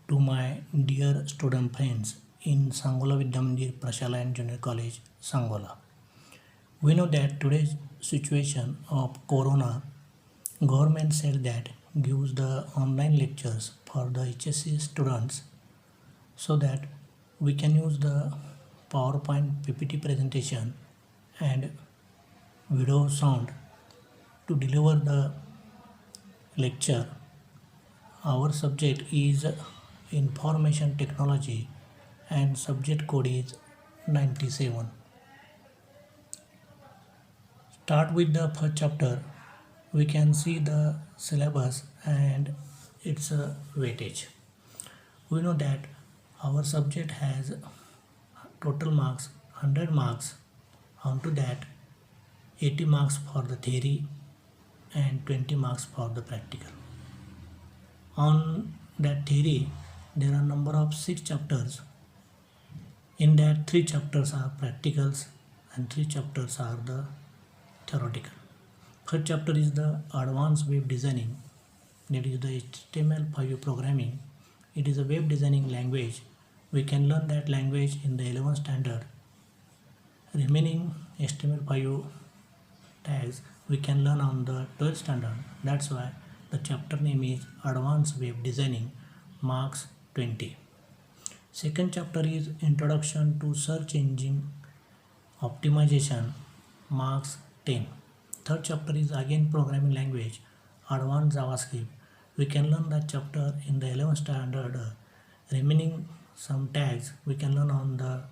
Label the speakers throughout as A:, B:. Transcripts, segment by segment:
A: to my dear student friends in Sangola Vidyamandir Prashala and Junior College, Sangola. We know that today's situation of Corona, government said that gives the online lectures for the HSC students so that we can use the PowerPoint PPT presentation and video sound to deliver the lecture. Our subject is information technology and subject code is 97. Start with the first chapter. We can see the syllabus and its weightage. We know that our subject has total marks 100 marks. Onto that 80 marks for the theory and 20 marks for the practical. On that theory there are number of 6 chapters. In that 3 chapters are practicals and 3 chapters are the theoretical. First chapter is the advanced web designing, that is the HTML5 programming. It is a web designing language. We can learn that language in the 11th standard. Remaining HTML5 tags we can learn on the 12th standard. That's why the chapter name is Advanced Web Designing, marks 20. Second chapter is Introduction to Search Engine Optimization, marks 10. Third chapter is again programming language, Advanced JavaScript. We can learn that chapter in the 11th standard. Remaining some tags we can learn on the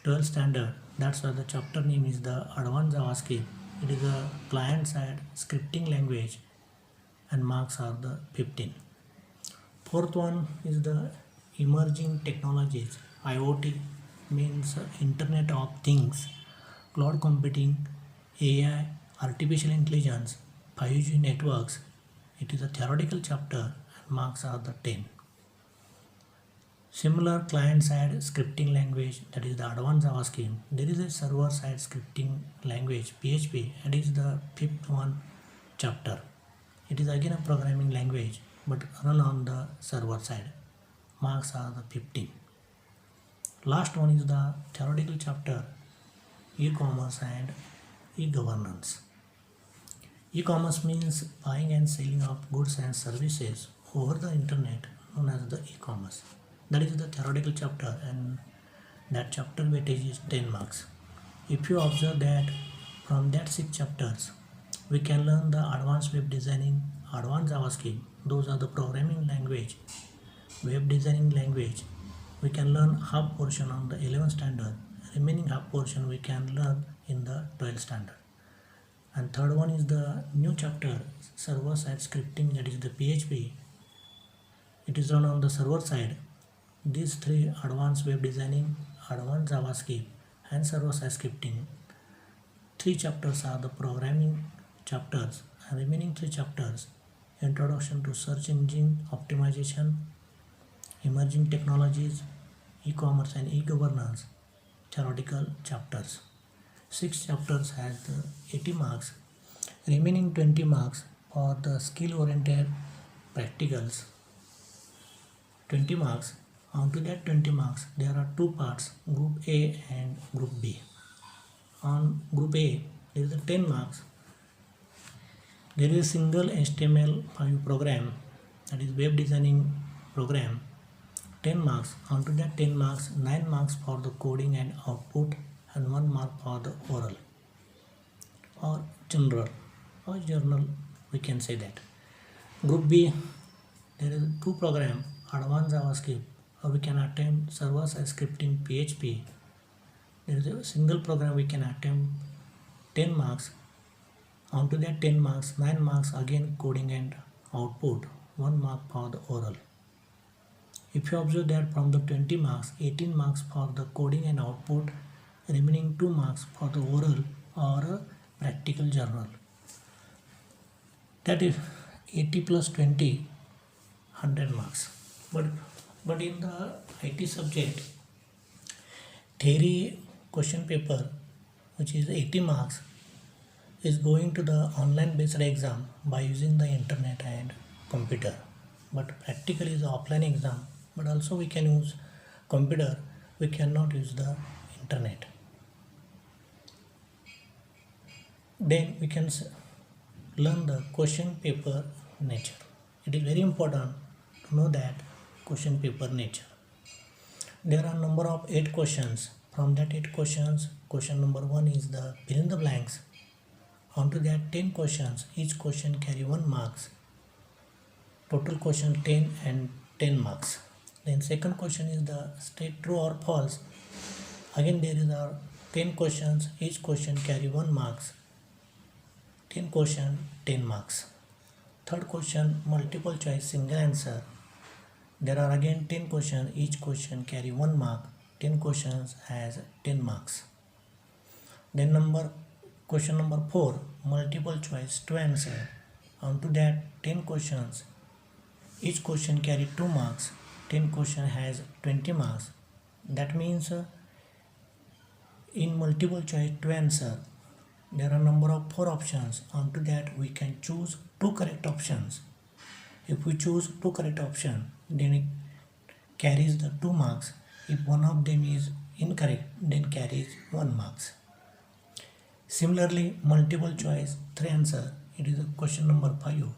A: 12th standard. That's why the chapter name is the Advanced JavaScript. It is a client-side scripting language and marks are the 15. Fourth one is the Emerging Technologies. IoT means Internet of Things, cloud computing, AI, artificial intelligence, 5G networks. It is a theoretical chapter and marks are the 10. Similar client-side scripting language, that is the Advanced JavaScript. There is a server-side scripting language, PHP, and is the fifth one chapter. It is again a programming language but run on the server side. Marks are the 15. Last one is the theoretical chapter, e-commerce and e-governance. E-commerce means buying and selling of goods and services over the internet, known as the e-commerce. That is the theoretical chapter and that chapter weightage is 10 marks. If you observe that from that 6 chapters we can learn the advanced web designing, advanced JavaScript, those are the programming language, web designing language. We can learn half portion on the 11th standard, remaining half portion we can learn in the 12th standard. And third one is the new chapter, server side scripting, that is the PHP. It is run on the server side. These 3, advanced web designing, advanced JavaScript and server side scripting, 3 chapters are the programming chapters and remaining 3 chapters, Introduction to Search Engine Optimization, Emerging Technologies, E-commerce and E-governance, theoretical chapters. 6 chapters has the 80 marks, remaining 20 marks for the skill-oriented practicals, 20 marks. Onto that 20 marks there are 2 parts, group A and group B. On group A there is a 10 marks. There is a single HTML5 program, that is web designing program, 10 marks. Onto that 10 marks, 9 marks for the coding and output and 1 mark for the oral or general or journal, we can say that. Group B, there is 2 program, advanced JavaScript, or we can attempt server side scripting PHP. There is a single program we can attempt 10 marks. Onto that 10 marks, 9 marks again coding and output, 1 mark for the oral. If you observe that from the 20 marks, 18 marks for the coding and output, remaining 2 marks for the oral or practical journal. That is 80 plus 20, 100 marks. But in the IT subject, theory question paper, which is 80 marks, is going to the online based exam by using the internet and computer. But practical is offline exam but also we can use computer, we cannot use the internet. Then we can learn the question paper nature. It is very important to know that question paper nature. There are number of 8 questions. From that 8 questions, question number 1 is the fill in the blanks. Onto that 10 questions, each question carry 1 marks. Total question 10 and 10 marks. Then second question is the state true or false. Again there is 10 questions, each question carry 1 marks. 10 question 10 marks. Third question multiple choice single answer. There are again 10 questions, each question carry 1 mark. 10 questions has 10 marks. Then question number 4 multiple choice to answer. Onto that 10 questions, each question carry 2 marks. 10 question has 20 marks. That means in multiple choice to answer there are number of 4 options. Onto that we can choose 2 correct options. If we choose 2 correct options, then it carries the 2 marks. If one of them is incorrect, then carries 1 marks. Similarly, multiple choice 3 answer, it is a question number 5.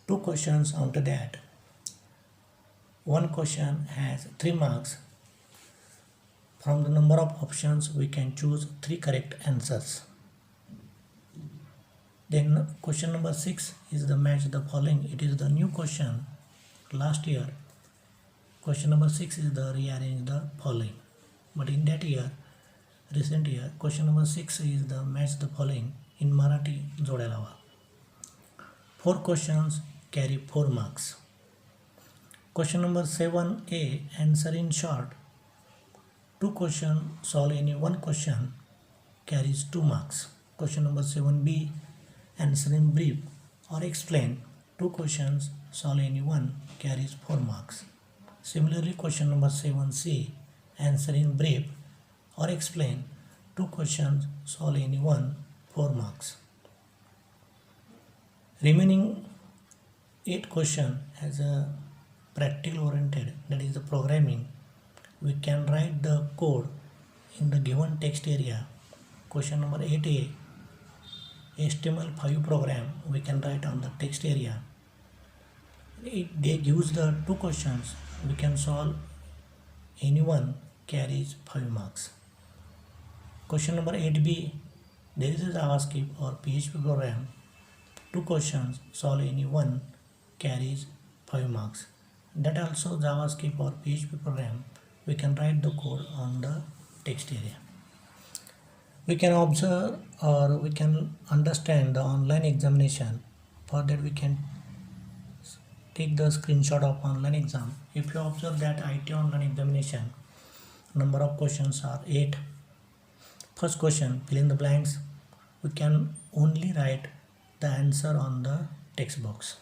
A: 2 questions onto that. One question has 3 marks. From the number of options, we can choose 3 correct answers. Then question number 6 is the match the following. It is the new question last year. Question number 6 is the rearrange the following. But in that year, recent year, question number 6 is the match the following in Marathi जोड्या लावा. 4 questions carry 4 marks. Question number 7a answer in short. 2 questions solve any 1 question carries 2 marks. Question number 7b answer in brief or explain. 2 questions solve any 1 carries 4 marks. Similarly, question number 7c answer in brief or explain. 2 questions solve any 1 4 marks. Remaining 8 question as a practical oriented, that is the programming. We can write the code in the given text area. Question number 8a HTML5 program we can write on the text area. They gives the 2 questions, we can solve any one carries 5 marks. Question number 8b, there is a JavaScript or PHP program. 2 questions solve any one carries 5 marks. That also JavaScript or PHP program, we can write the code on the text area. We can observe or we can understand the online examination. For that we can take the screenshot of online exam. If you observe that IT online examination, number of questions are 8. First question, fill in the blanks. We can only write the answer on the text box,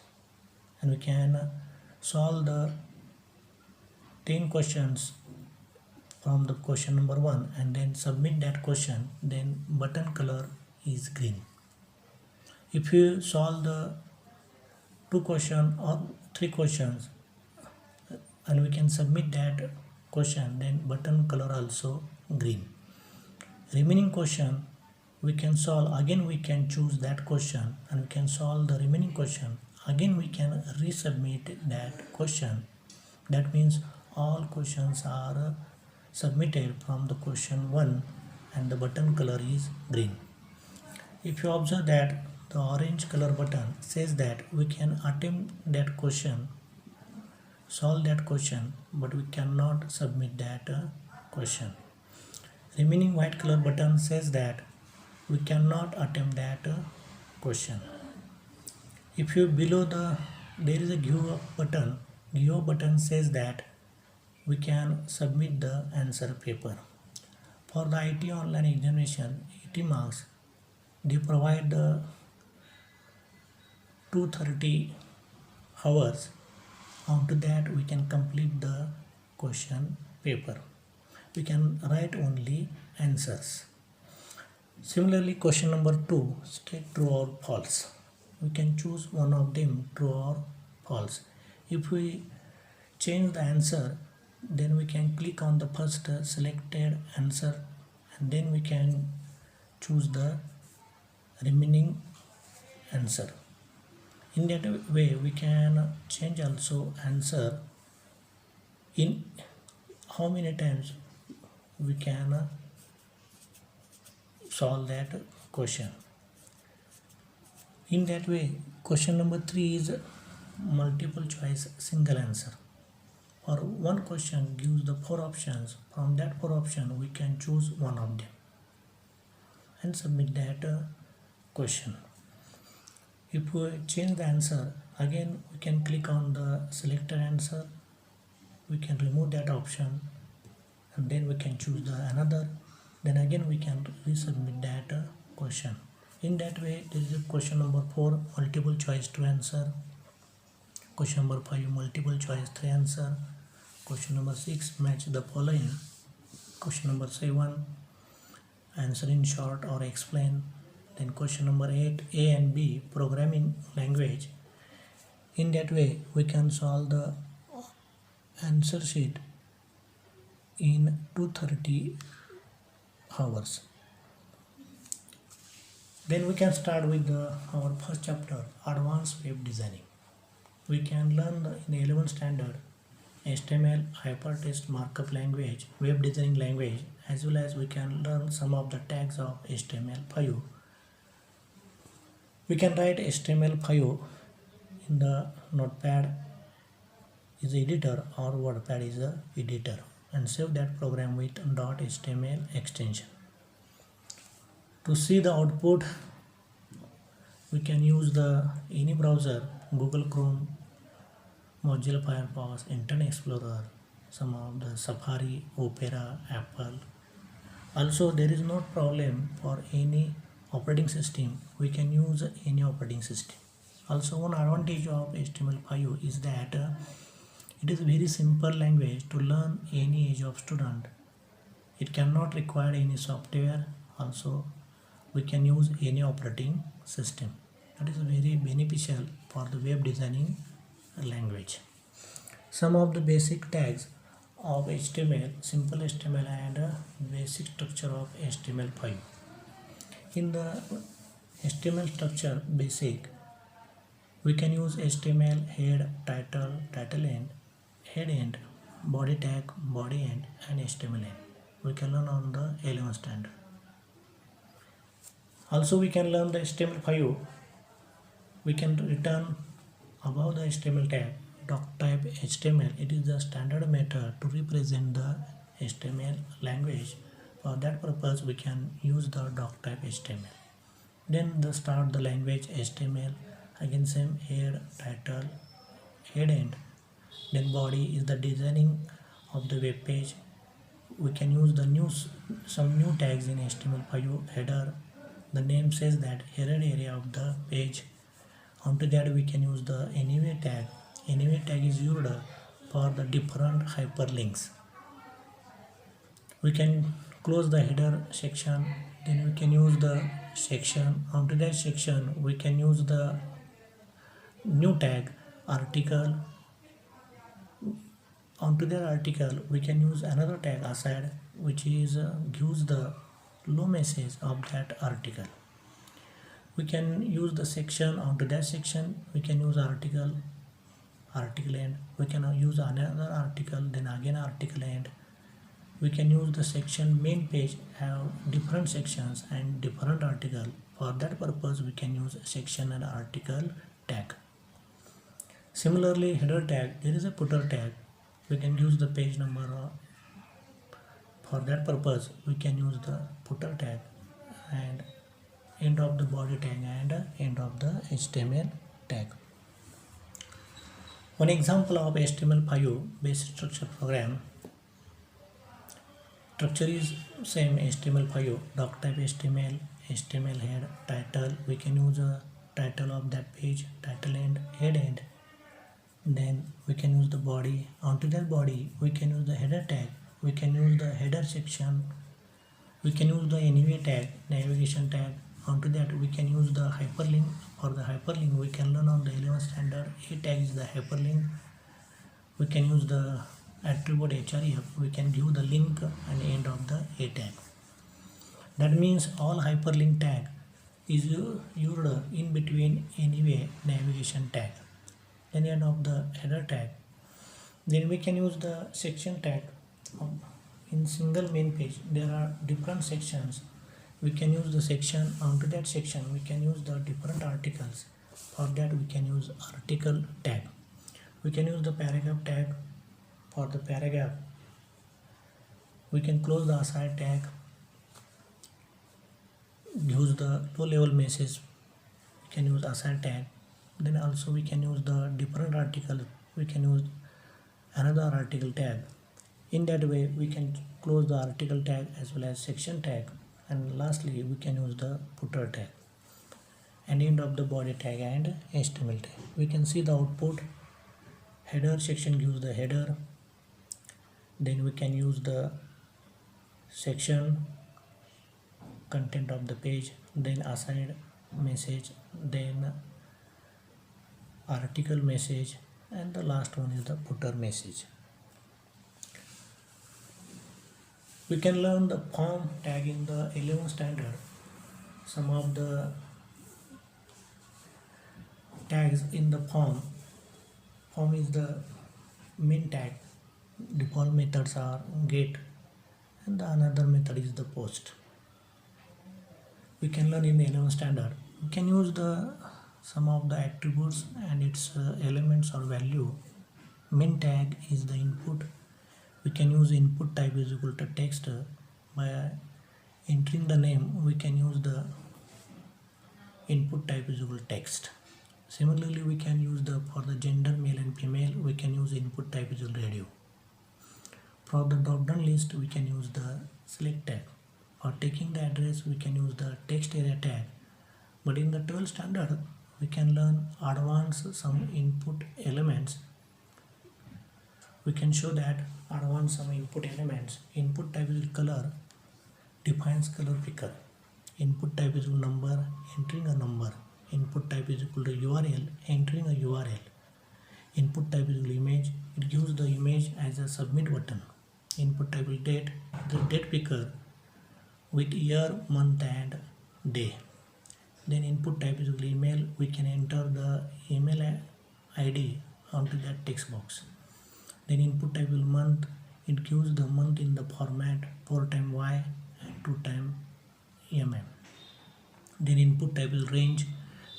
A: and we can solve the 10 questions from the question number 1 and then submit that question. Then button color is green. If you solve the 2 questions or 3 questions and we can submit that question, then button color also green. Remaining question we can solve, again we can choose that question and we can solve the remaining question. Again we can resubmit that question. That means all questions are submitted from the question 1 and the button color is green. If you observe that the orange color button says that we can attempt that question, solve that question, but we cannot submit that question. Remaining white color button says that we cannot attempt that question. If you below there is a give up button. Give up button says that we can submit the answer paper. For the IT online examination, 80 marks, they provide the 230 hours. Onto that we can complete the question paper. We can write only answers. Similarly, question number 2, state true or false. We can choose one of them, true or false. If we change the answer, then we can click on the first selected answer and then we can choose the remaining answer. In that way we can change also answer in how many times we can solve that question. In that way, question number 3 is multiple choice single answer. Or one question gives the 4 options. From that 4 options, we can choose one of them and submit that question. If we change the answer, again we can click on the selected answer. We can remove that option and then we can choose the another. Then again we can resubmit that question. In that way, there is a question number 4 multiple choice 2 answer, question number 5 multiple choice 3 answer, question number 6 match the following, question number 7 answer in short or explain, then question number 8 A and B programming language. In that way we can solve the answer sheet in 230 hours. Then we can start with our first chapter, advanced web designing. We can learn in 11th standard HTML, hypertext markup language, web designing language, as well as we can learn some of the tags of HTML5. We can write HTML5 in the Notepad is editor or WordPad is the editor and save that program with .html extension. To see the output, we can use any browser, Google Chrome, Mozilla Firefox, Internet Explorer, some of the Safari, Opera, Apple. Also, there is no problem for any operating system. We can use any operating system. Also, one advantage of HTML5 is that it is a very simple language to learn any age of student. It cannot require any software. Also, we can use any operating system. That is very beneficial for the web designing language. Some of the basic tags of HTML, simple HTML and basic structure of HTML5. In the HTML structure basic, we can use HTML head, title, title end, head end, body tag, body end and HTML end. We can learn on the 11th standard. Also we can learn the HTML5. We can return above the HTML tag doc type HTML. It is the standard method to represent the HTML language. For that purpose we can use the doc type HTML. Then the start the language HTML, again same head, title, head end. Then body is the designing of the web page. We can use some new tags in HTML5. Header, the name says that header area of the page. Onto that we can use the anywhere tag. Anywhere tag is used for the different hyperlinks. We can close the header section, then we can use the section. Onto that section we can use the new tag article. Onto that article we can use another tag aside, which is gives the low message of that article. We can use the section. Onto that section we can use article end. We can use another article, then again article end. We can use the section main page have different sections and different article. For that purpose we can use section and article tag. Similarly, header tag, there is a footer tag. We can use the page number. For that purpose we can use the footer tag and end of the body tag and end of the HTML tag. One example of HTML5 basic structure program. Structure is same HTML5, doc type HTML, HTML head, title. We can use a title of that page, title end, head end. Then we can use the body. Onto that body we can use the header tag. We can use the header section. We can use the anywhere tag, navigation tag. Onto that we can use the hyperlink. For the hyperlink we can learn on the 11th standard. A tag is the hyperlink. we can use the attribute href. We can give the link and end of the a tag. That means all hyperlink tag is used in between anyway navigation tag. Then end of the header tag. Then we can use the section tag. In single main page there are different sections. We can use the section. Onto that section we can use the different articles. For that we can use article tag. We can use the paragraph tag. For the paragraph we can close the aside tag, use the low level message, we can use aside tag. Then also we can use the different article, we can use another article tag. In that way we can close the article tag as well as section tag. And lastly we can use the footer tag and end of the body tag and HTML tag. We can see the output. Header section gives the header. Then we can use the section content of the page, then aside message, then article message, and the last one is the footer message. We can learn the form tag in the 11 standard. Some of the tags in the form is the main tag. Default methods are get and the another method is the post. We can learn in the 11 standard. We can use the some of the attributes and its elements or value. Main tag is the input. We can use input type is equal to text. By entering the name we can use the input type is equal to text. Similarly we can use the for the gender male and female we can use input type is equal to radio. For the drop down list we can use the select tag. For taking the address we can use the text area tag. But in the 12 standard we can learn advanced some input elements. We can show that advanced some input elements. Input type is color, defines color picker. Input type is number, entering a number. Input type is equal to URL, entering a URL. Input type is image, it gives the image as a submit button. Input type is date, the date picker with year, month and day. Then input type is email, we can enter the email ID onto that text box. Then input type is month, it gives the month in the format 4 times Y and 2 times mm. Then input type is range,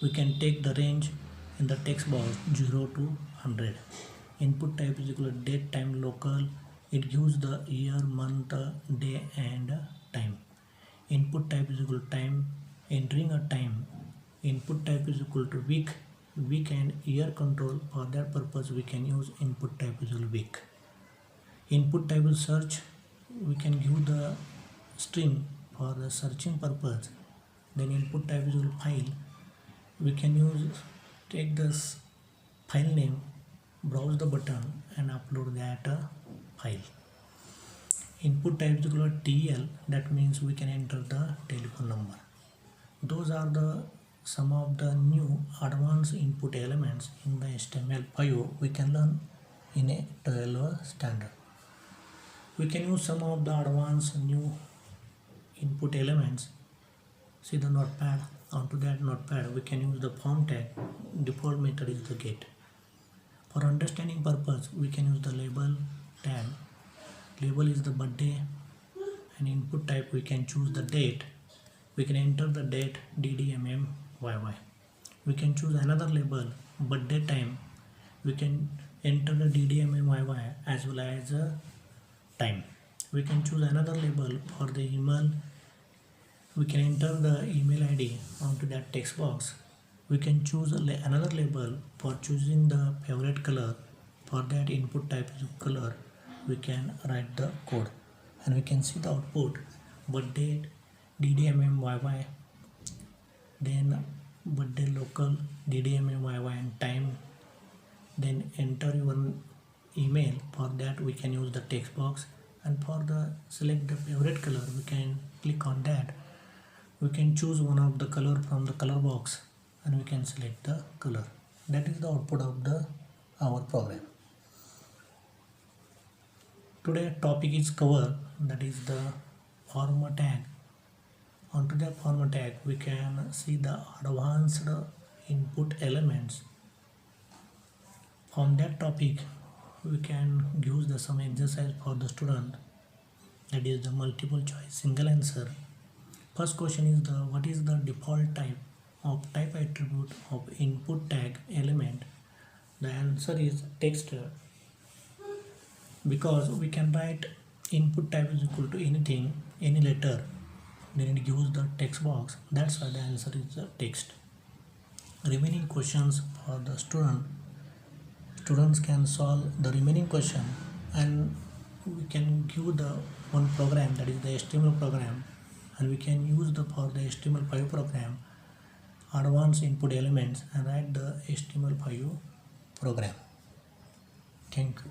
A: we can take the range in the text box 0 to 100. Input type is equal to date, time, local, it gives the year, month, day and time. Input type is equal to time, entering a time. Input type is equal to week and year control. For that purpose we can use input type is equal to week. Input type is search, we can give the string for the searching purpose. Then input type is equal to file, we can use take this file name, browse the button and upload that file. Input type is equal to TL, that means we can enter the telephone number. Those are the some of the new advanced input elements in the HTML5 we can learn in a 12 standard. We can use some of the advanced new input elements. See the notepad, onto that notepad we can use the form tag. Default method is the get. For understanding purpose we can use the label tag. Label is the birthday and input type we can choose the date. We can enter the date DDMMYY. We can choose another label birthday time. We can enter the DDMMYY as well as time. We can choose another label for the email. We can enter the email ID onto that text box. We can choose another label for choosing the favorite color. For that input type is color. We can write the code and we can see the output birthday DDMMYY, then birthday local DDMMYY and time. Then enter your email. For that we can use the text box, and for the select the favorite color we can click on that. We can choose one of the color from the color box and we can select the color. That is the output of our program. Today topic is cover, that is the format tag. Onto the format tag we can see the advanced input elements. From that topic we can use the some exercise for the student, that is the multiple choice single answer. First question is the what is the default type of type attribute of input tag element? The answer is text, because we can write input type is equal to anything, any letter, then it gives the text box. That's why the answer is the text. Remaining questions for the students can solve the remaining question, and we can give the one program, that is the HTML program, and we can use the for the HTML5 program advanced input elements and write the HTML5 program. Thank you.